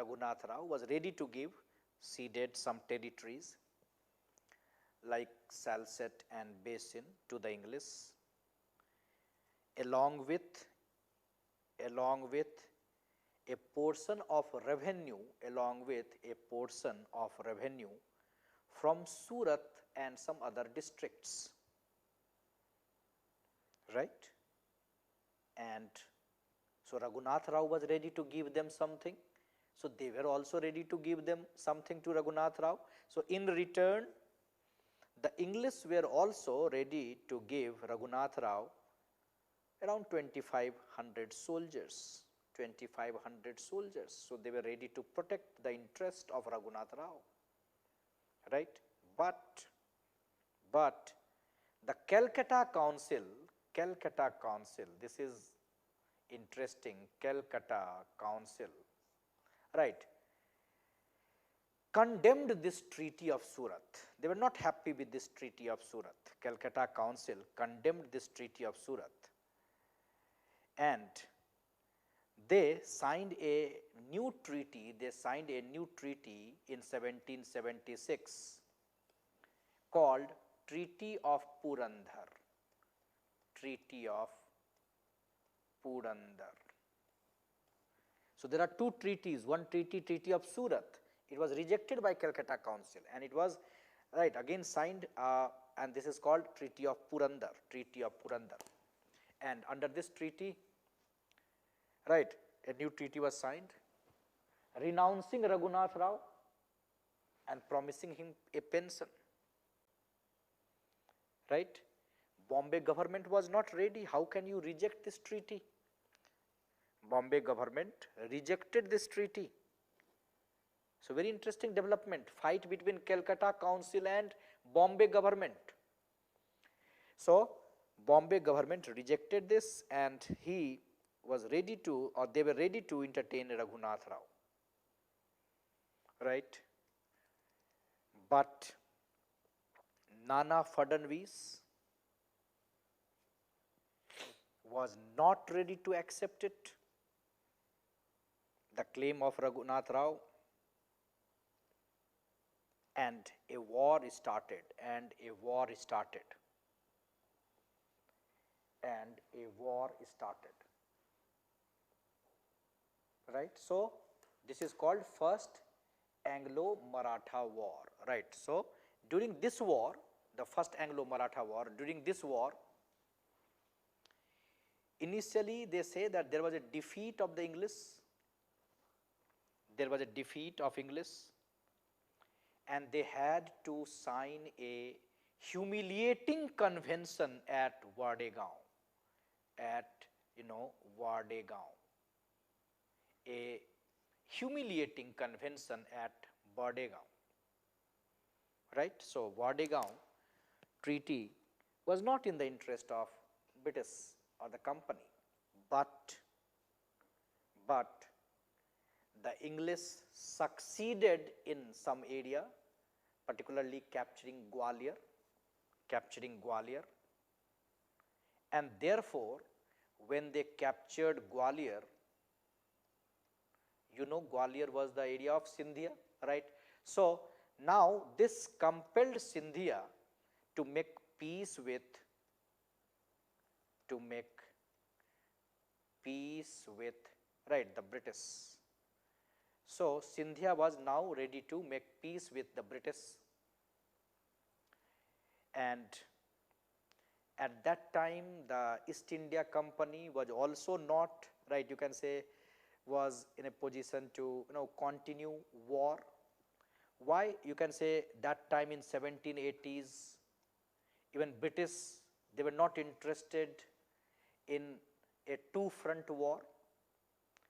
Raghunath Rao was ready to give, ceded some territories like Salsette and Basin to the English, along with a portion of revenue, from Surat and some other districts, right? And so Raghunath Rao was ready to give them something. So they were also ready to give them something to Raghunath Rao. So in return, the English were also ready to give Raghunath Rao around 2500 soldiers. 2500 soldiers. So they were ready to protect the interest of Raghunath Rao, right? But the Calcutta Council, this is interesting, Calcutta Council, right, condemned this Treaty of Surat. They were not happy with this Treaty of Surat. Calcutta Council condemned this Treaty of Surat, and they signed a new treaty. They signed a new treaty in 1776 called Treaty of Purandhar. Treaty of Purandhar. So there are two treaties. One treaty, Treaty of Surat. It was rejected by Calcutta Council, and it was again signed, and this is called Treaty of Purandhar. Treaty of Purandhar. And under this treaty, a new treaty was signed, renouncing Raghunath Rao and promising him a pension. Right? Bombay government was not ready. How can you reject this treaty? Bombay government rejected this treaty. So very interesting development, fight between Calcutta Council and Bombay government. So Bombay government rejected this, and he was ready to, or they were ready to entertain Raghunath Rao, right? But Nana Fadnavis was not ready to accept it, the claim of Raghunath Rao, and a war started, right? So this is called First Anglo-Maratha War, right? So during this war, the First Anglo-Maratha War, during this war, initially they say that there was a defeat of the English, and they had to sign a humiliating convention at Wardegaon, a humiliating convention at Wardegaon, right? So Wardegaon treaty was not in the interest of British or the company, but the English succeeded in some area, particularly capturing Gwalior, and therefore when they captured Gwalior, Gwalior was the area of Sindhia, right? So now this compelled Sindhia to make peace with the British. So Sindhia was now ready to make peace with the British, and at that time the East India Company was also not, you can say, was in a position to continue war. Why? You can say that time in 1780s, even British, they were not interested in a two-front war.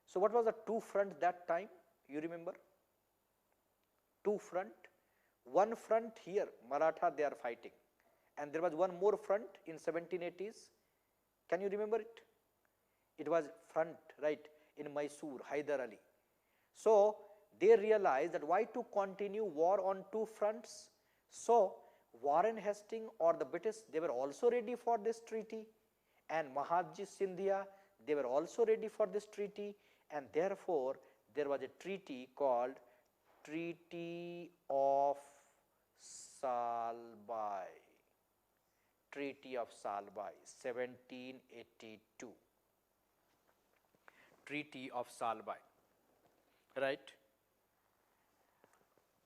So what was the two-front that time? You remember? Two-front. One front here, Maratha, they are fighting. And there was one more front in 1780s. Can you remember it? It was front, in Mysore, Hyder Ali. So they realized that why to continue war on two fronts? So Warren Hastings or the British, they were also ready for this treaty, and Mahatma Sindhia, they were also ready for this treaty, and therefore there was a treaty called Treaty of Salbai. Treaty of Salbai, 1782. Treaty of Salbai, right?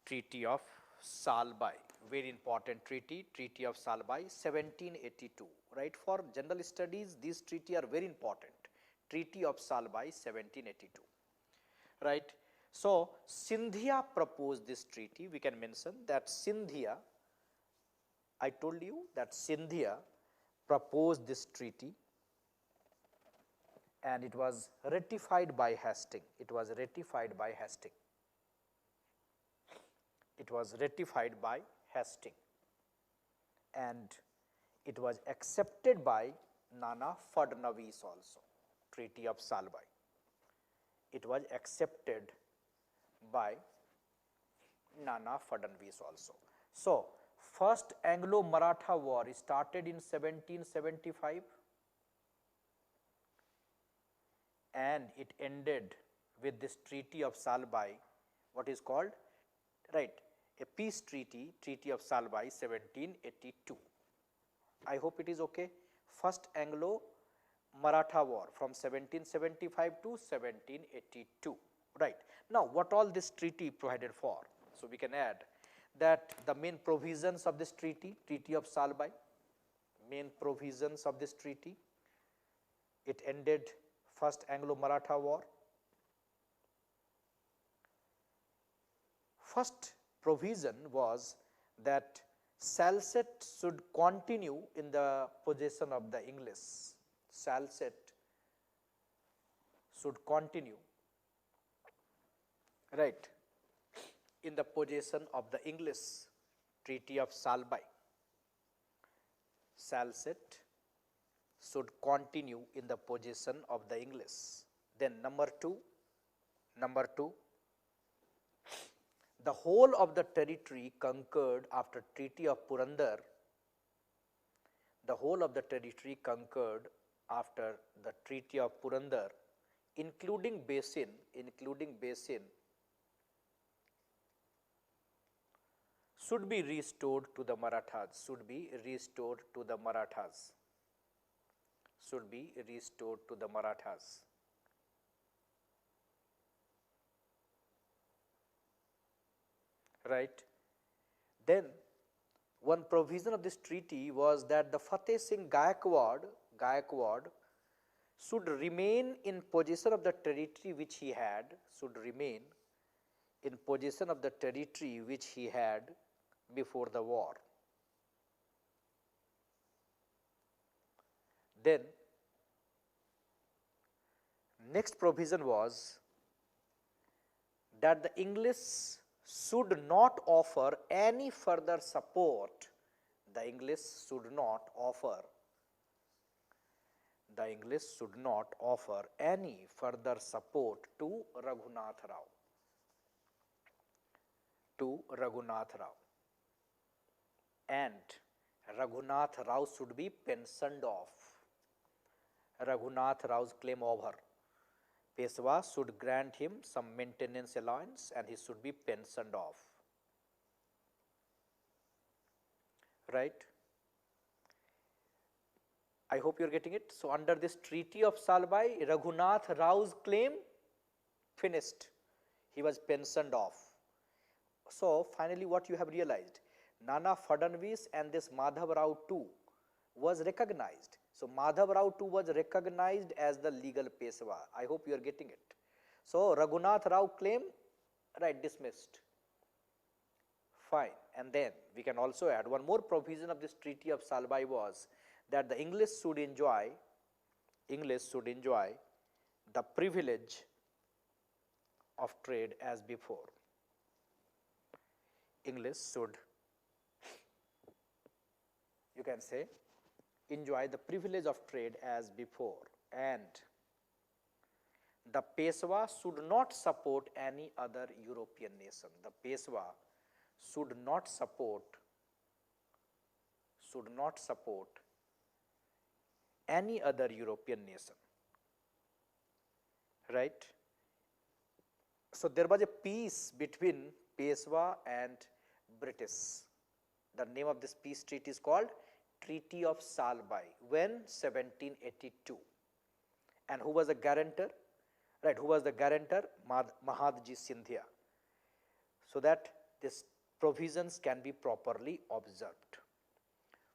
Treaty of Salbai, very important treaty, Treaty of Salbai, 1782, right? For general studies, these treaty are very important. Treaty of Salbai, 1782, right? So, Sindhia proposed this treaty. We can mention that Sindhia, I told you that Sindhia proposed this treaty, and it was ratified by Hastings. It was ratified by Hastings. It was ratified by Hastings, and it was accepted by Nana Fadnavis also. Treaty of Salbai. It was accepted by Nana Fadnavis also. So, first Anglo-Maratha war started in 1775 and it ended with this Treaty of Salbai, what is called, right, a peace treaty, Treaty of Salbai, 1782. I hope it is okay. First Anglo-Maratha war from 1775 to 1782, right. Now, what all this treaty provided for? So, we can add that the main provisions of this treaty, Treaty of Salbai, main provisions of this treaty, it ended First Anglo-Maratha war. First provision was that Salsette should continue in the possession of the English. Salsette should continue, right, in the possession of the English. Treaty of Salbai. Salsette should continue in the possession of the English. Then number two, the whole of the territory conquered after Treaty of Purandar, the whole of the territory conquered after the Treaty of Purandar, including basin, should be restored to the Marathas, should be restored to the Marathas, should be restored to the Marathas. Right. Then one provision of this treaty was that the Fateh Singh Gaikwad should remain in possession of the territory which he had, should remain in possession of the territory which he had before the war. Then next provision was that the English should not offer any further support. The English should not offer any further support to Raghunath Rao. And Raghunath Rao should be pensioned off. Raghunath Rao's claim over. Peshwa should grant him some maintenance allowance and he should be pensioned off. Right? I hope you are getting it. So, under this Treaty of Salbai, Raghunath Rao's claim finished. He was pensioned off. So, finally what you have realized, Nana Fadnavis and this Madhav Rao too was recognized. So, Madhav Rao too was recognized as the legal Peshwa. I hope you are getting it. So, Raghunath Rao claim, right, dismissed. Fine. And then we can also add one more provision of this Treaty of Salbai was that the English should enjoy the privilege of trade as before. English should, you can say, enjoy the privilege of trade as before, and the Peshwa should not support any other European nation. The Peshwa should not support any other European nation. Right? So there was a peace between Peshwa and British. The name of this peace treaty is called Treaty of Salbai. When? 1782. And who was the guarantor? Right, who was the guarantor? Mahatma Sindhya. So that these provisions can be properly observed.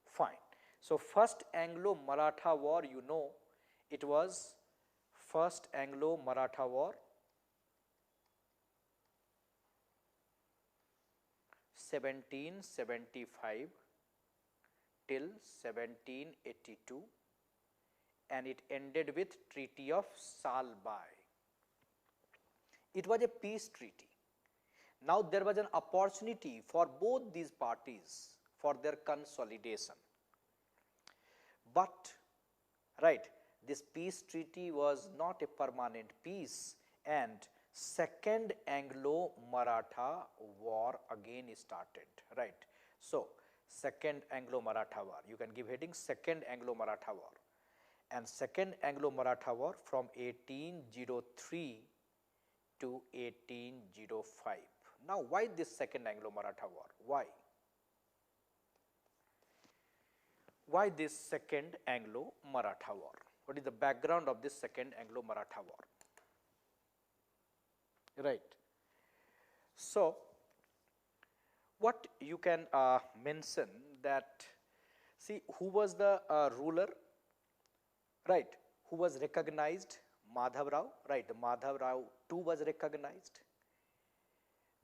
Fine. So first Anglo-Maratha war, you know, it was first Anglo-Maratha war, 1775 till 1782, and it ended with Treaty of Salbai. It was a peace treaty. Now there was an opportunity for both these parties for their consolidation. But, right, this peace treaty was not a permanent peace, and Second Anglo-Maratha War again started, right. So, Second Anglo-Maratha War, you can give heading Second Anglo-Maratha War, and Second Anglo-Maratha War from 1803 to 1805. Now, why this Second Anglo-Maratha War? Why? Why this Second Anglo-Maratha War? What is the background of this Second Anglo-Maratha War? Right. So, what you can mention that, see, who was the ruler, right, who was recognized? Madhav Rao, right, Madhav Rao too was recognized.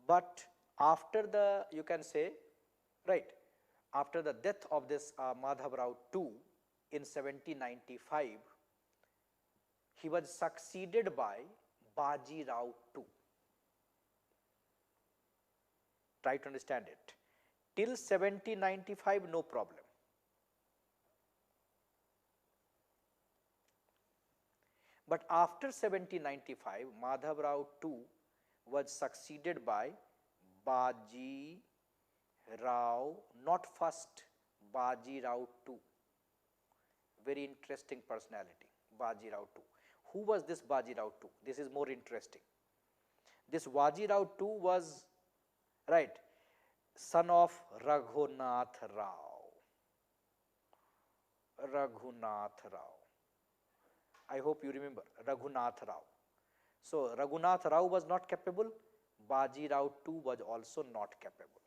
But after the, you can say, right, after the death of this Madhav Rao too in 1795, he was succeeded by Baji Rao too. Try to understand it. Till 1795, no problem. But after 1795, Madhav Rao too was succeeded by Baji Rao, not first, Baji Rao too. Very interesting personality, Baji Rao too. Who was this Baji Rao too? This is more interesting. This Baji Rao too was, right, son of Raghunath Rao. Raghunath Rao. I hope you remember Raghunath Rao. So Raghunath Rao was not capable, Baji Rao too was also not capable.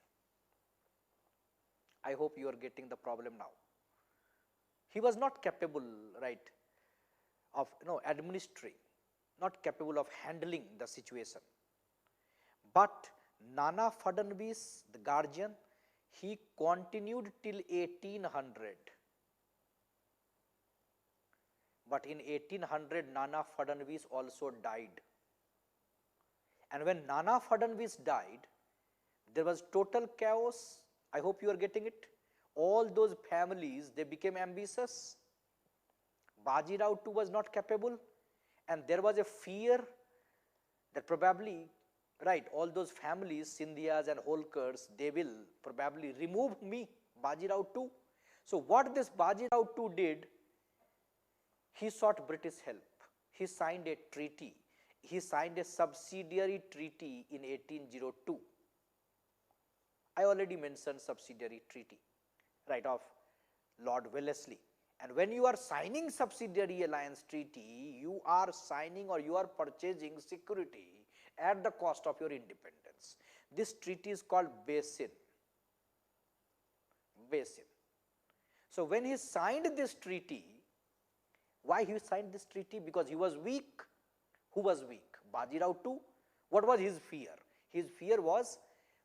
I hope you are getting the problem now. He was not capable, right, of administering, not capable of handling the situation. But Nana Fadnavis, the guardian, he continued till 1800. But in 1800, Nana Fadnavis also died. And when Nana Fadnavis died, there was total chaos. I hope you are getting it. All those families, they became ambitious. Baji Rao too was not capable. And there was a fear that probably, right, all those families, Sindhyas and Holkars, they will probably remove me, Baji Rao too. So what this Baji Rao too did, he sought British help. He signed a treaty. He signed a subsidiary treaty in 1802. I already mentioned subsidiary treaty, right, of Lord Wellesley. And when you are signing subsidiary alliance treaty, you are signing or you are purchasing security at the cost of your independence. This treaty is called Basin. Basin. So when he signed this treaty, why he signed this treaty? Because he was weak. Who was weak? Baji Rao too. What was his fear? His fear was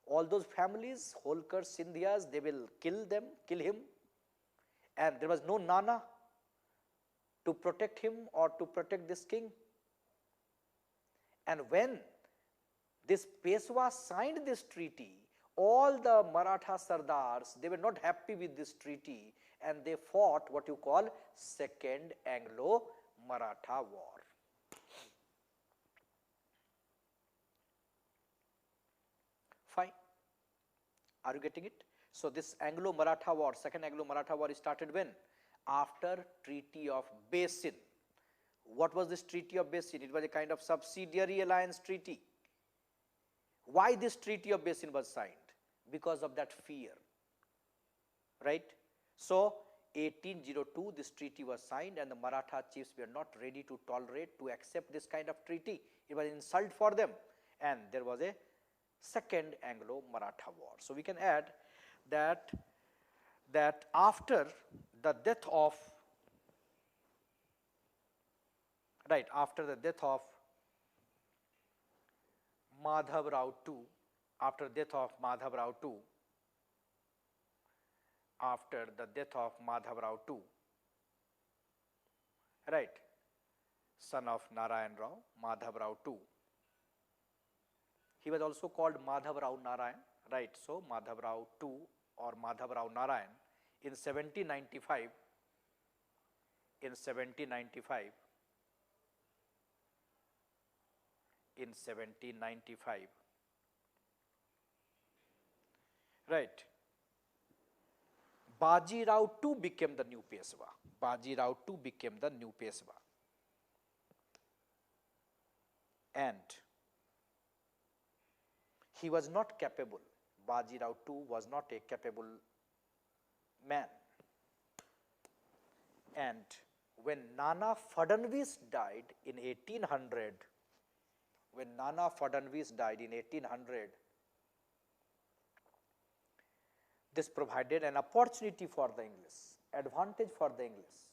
all those families, Holkars, Sindhyas, they will kill him. And there was no Nana to protect him or to protect this king. And when this Peshwa signed this treaty, all the Maratha Sardars, they were not happy with this treaty and they fought what you call Second Anglo-Maratha War. Fine. Are you getting it? So this Anglo-Maratha War, Second Anglo-Maratha War started when? After Treaty of Basin. What was this Treaty of Basin? It was a kind of subsidiary alliance treaty. Why this Treaty of Basin was signed? Because of that fear, right? So 1802 this treaty was signed, and the Maratha chiefs were not ready to tolerate, to accept this kind of treaty. It was an insult for them, and there was a second Anglo-Maratha war. So we can add that after the death of Madhav Rao II, after the death of Madhav Rao II, right, son of Narayan Rao, Madhav Rao II. He was also called Madhav Rao Narayan, right? So Madhav Rao II or Madhav Rao Narayan in 1795, right, Baji Rao II became the new Peshwa. Baji Rao II became the new Peshwa. And he was not capable. Baji Rao II was not a capable man. And when Nana Fadnavis died in 1800, this provided an opportunity for the English, advantage for the English.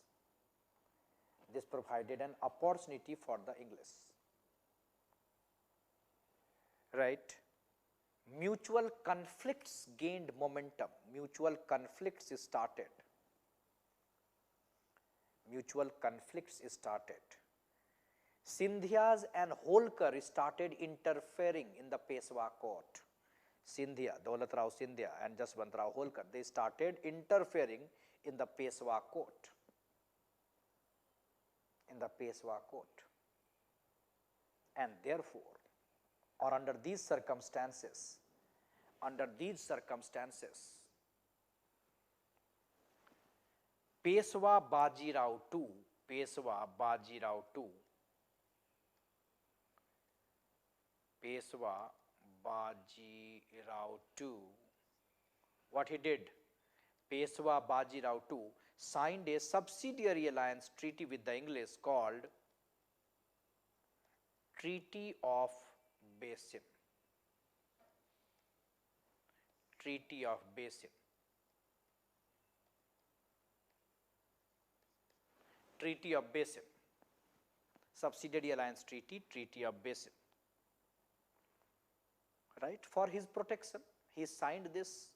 This provided an opportunity for the English. Right? Mutual conflicts gained momentum. Mutual conflicts started. Sindhyas and Holkar started interfering in the Peshwa court. Sindhya, Daulat Rao Sindhya and Jaswant Rao Holkar, they started interfering in the Peshwa court. And therefore, or under these circumstances, Peshwa Baji Rao II, what he did? Peshwa Baji Rao II signed a subsidiary alliance treaty with the English called Treaty of Basin. Subsidiary alliance treaty, Treaty of Basin. Right? For his protection, he signed this.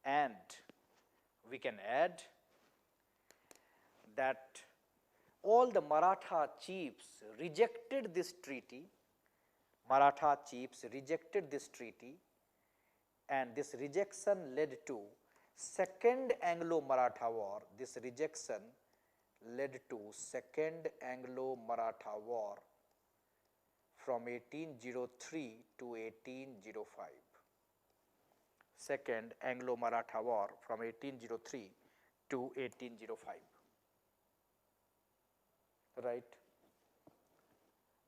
And we can add that all the Maratha chiefs rejected this treaty. And this rejection led to Second Anglo-Maratha War. From 1803 to 1805. Second Anglo-Maratha War from 1803 to 1805.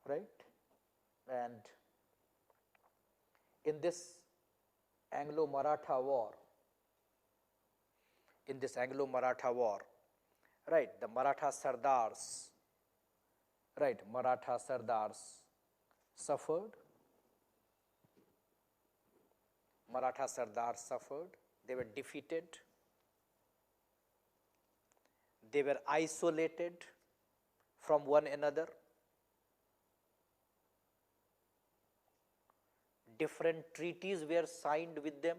Right? And in this Anglo-Maratha War, right, the Maratha Sardars suffered. They were defeated. They were isolated from one another. Different treaties were signed with them.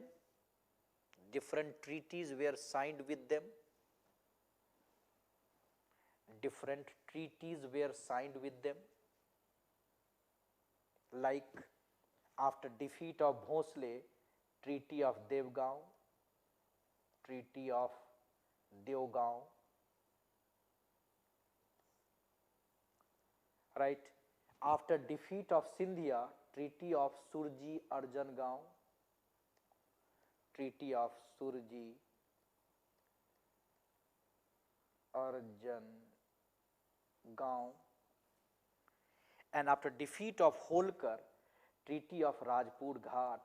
Like after defeat of Bhosle, Treaty of Devgaon. Right? After defeat of Sindhya, Treaty of Surji Arjangaon. And after defeat of Holkar, Treaty of Rajput Ghat,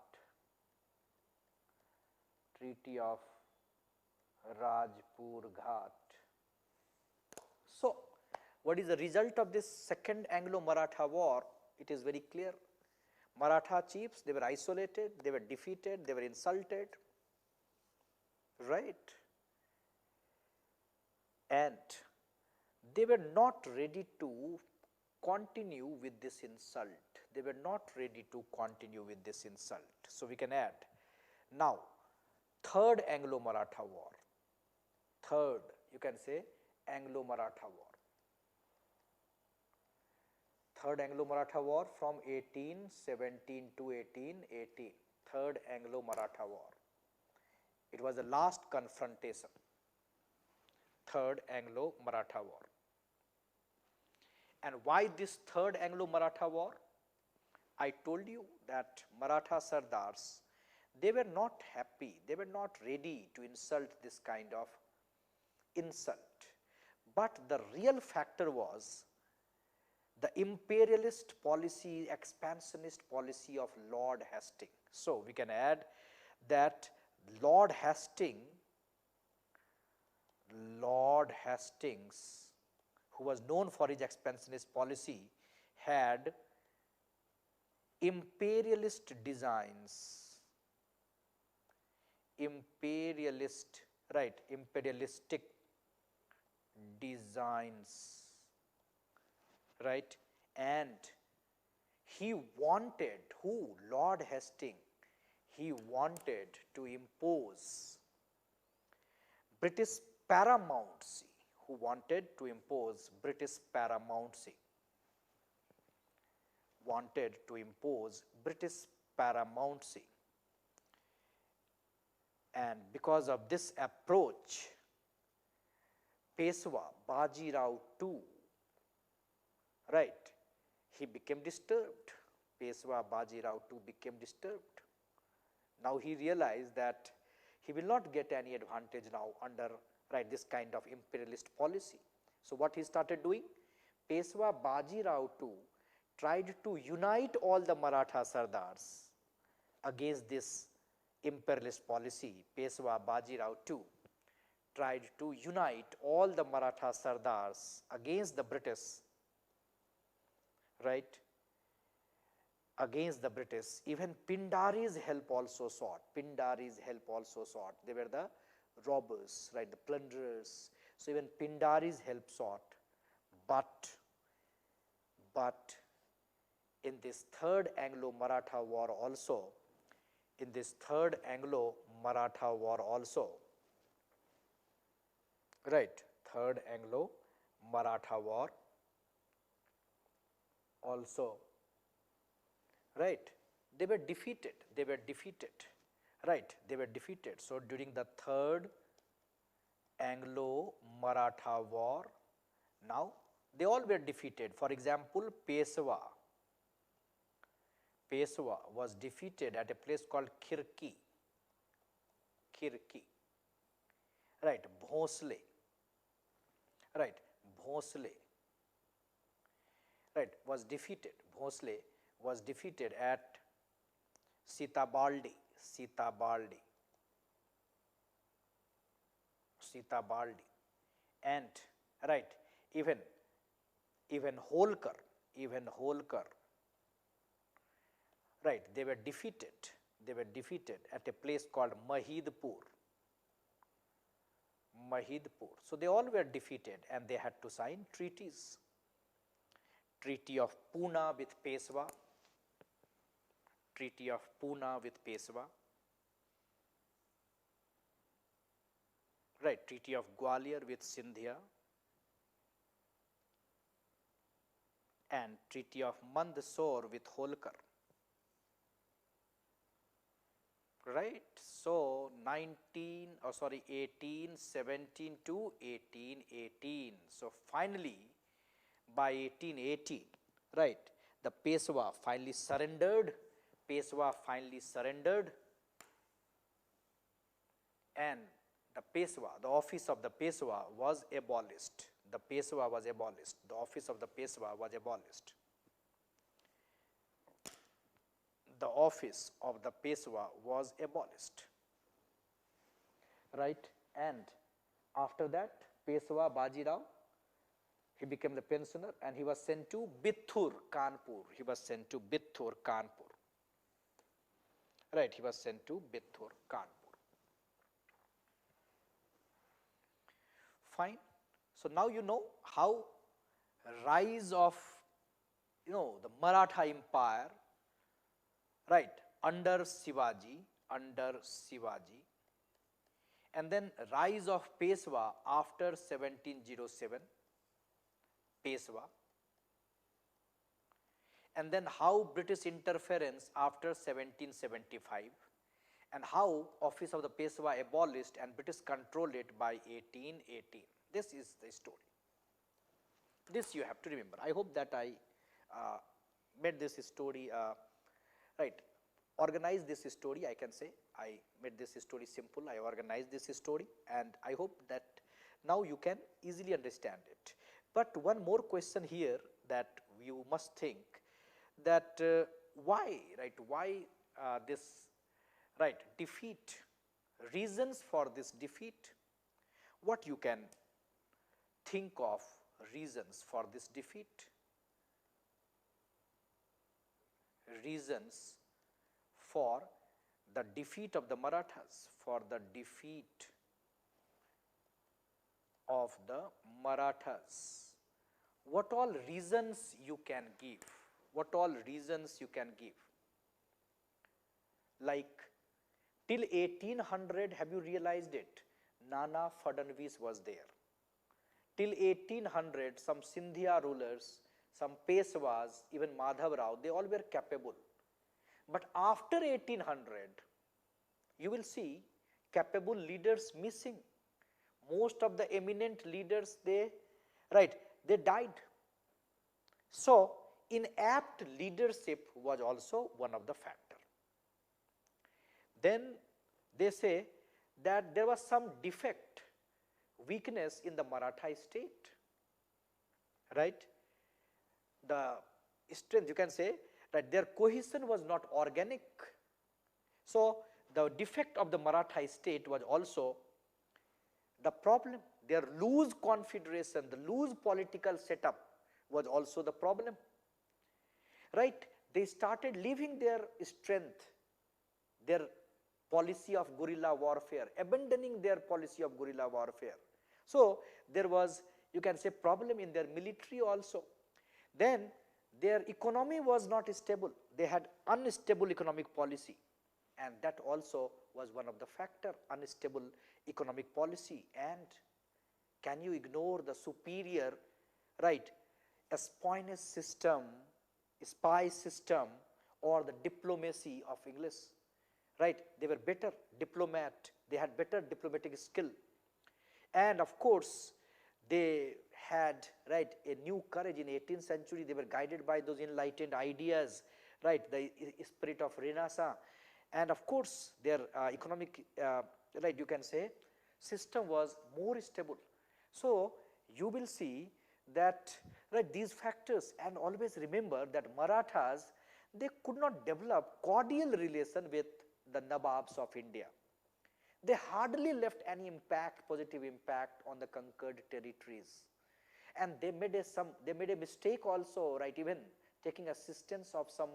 Treaty of Rajpur Ghat. So, what is the result of this second Anglo-Maratha war? It is very clear. Maratha chiefs, they were isolated, they were defeated, they were insulted, right? And they were not ready to continue with this insult. They were not ready to continue with this insult. So, we can add now third Anglo-Maratha war, third you can say Anglo-Maratha war. Third Anglo-Maratha war from 1817 to 1818, third Anglo-Maratha war. It was the last confrontation, third Anglo-Maratha war. And why this third Anglo-Maratha war? I told you that Maratha Sardars, they were not happy, they were not ready to insult this kind of insult. But the real factor was the imperialist policy, expansionist policy of Lord Hastings. So, we can add that Lord Hastings, who was known for his expansionist policy, had imperialist designs, imperialistic designs, right? And he wanted, Lord Hastings, he wanted to impose British paramountcy, and because of this approach, Peshwa Baji Rao II, right, he became disturbed. Peshwa Baji Rao II became disturbed. Now he realized that he will not get any advantage now under this kind of imperialist policy. So what he started doing? Peshwa Baji Rao II tried to unite all the Maratha Sardars against this imperialist policy. Peshwa Baji Rao II tried to unite all the Maratha Sardars against the British, right? Against the British. Even Pindari's help also sought. They were the robbers, right? The plunderers. So even Pindari's help sought. But in this third Anglo-Maratha war also, right, third Anglo-Maratha war also, right, they were defeated, right, they were defeated. So during the third Anglo-Maratha war, now they all were defeated. For example, Peshwa was defeated at a place called Khirki, right, Bhosle, right, was defeated. Bhosle was defeated at Sitabaldi, and right, even Holkar, right, they were defeated at a place called Mahidpur. So they all were defeated and they had to sign treaties. Treaty of Poona with Peshwa, right, Treaty of Gwalior with Sindhia, and Treaty of Mandsaur with Holkar, right. So 1817 to 1818. So finally, by 1818, right, the Peshwa finally surrendered, and the office of the Peshwa was abolished. The office of the Peshwa was abolished. the office of the Peshwa was abolished, right. And after that, Peshwa Bajirao, he became the pensioner and he was sent to Bithur, Kanpur. He was sent to Bithur, Kanpur. Right, he was sent to Bithur, Kanpur. Fine. So now you know how rise of the Maratha Empire, right, under Shivaji, and then rise of Peshwa after 1707, Peshwa, and then how British interference after 1775, and how office of the Peshwa abolished and British controlled it by 1818. This is the story. This you have to remember. I hope that I made this story, right, organized this story, I can say. I made this story simple, I organized this story, and I hope that now you can easily understand it. But one more question here that you must think, that why, right, why this, right, defeat, reasons for this defeat, what you can think of reasons for this defeat, reasons for the defeat of the Marathas, for the defeat of the Marathas. What all reasons you can give? What all reasons you can give? Like till 1800, have you realized it? Nana Fadnavis was there. Till 1800, some Sindhya rulers, some Peshwas, even Madhav Rao, they all were capable. But after 1800, you will see capable leaders missing. Most of the eminent leaders, they died. So inapt leadership was also one of the factor. Then they say that there was some defect, weakness in the Maratha state, right. The strength, you can say, that their cohesion was not organic. So the defect of the Maratha state was also the problem. Their loose confederation, the loose political setup was also the problem, right. They started leaving their strength, their policy of guerrilla warfare, abandoning their policy of guerrilla warfare. So there was, you can say, problem in their military also. Then their economy was not stable. They had unstable economic policy, and that also was one of the factor, unstable economic policy. And can you ignore the superior, right, espionage system, spy system, or the diplomacy of English, right? They were better diplomat, they had better diplomatic skill, and of course they had, right, a new courage in 18th century. They were guided by those enlightened ideas, right, the spirit of Renaissance, and of course their economic, right, you can say, system was more stable. So you will see that, right, these factors, and always remember that Marathas, they could not develop cordial relation with the Nawabs of India. They hardly left any impact, positive impact on the conquered territories. And they made a mistake also, right, even taking assistance of some,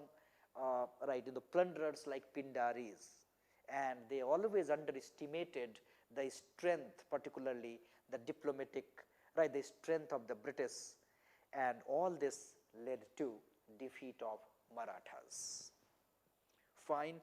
right, plunderers like Pindaris. And they always underestimated the strength, particularly the diplomatic, right, the strength of the British. And all this led to defeat of Marathas. Fine.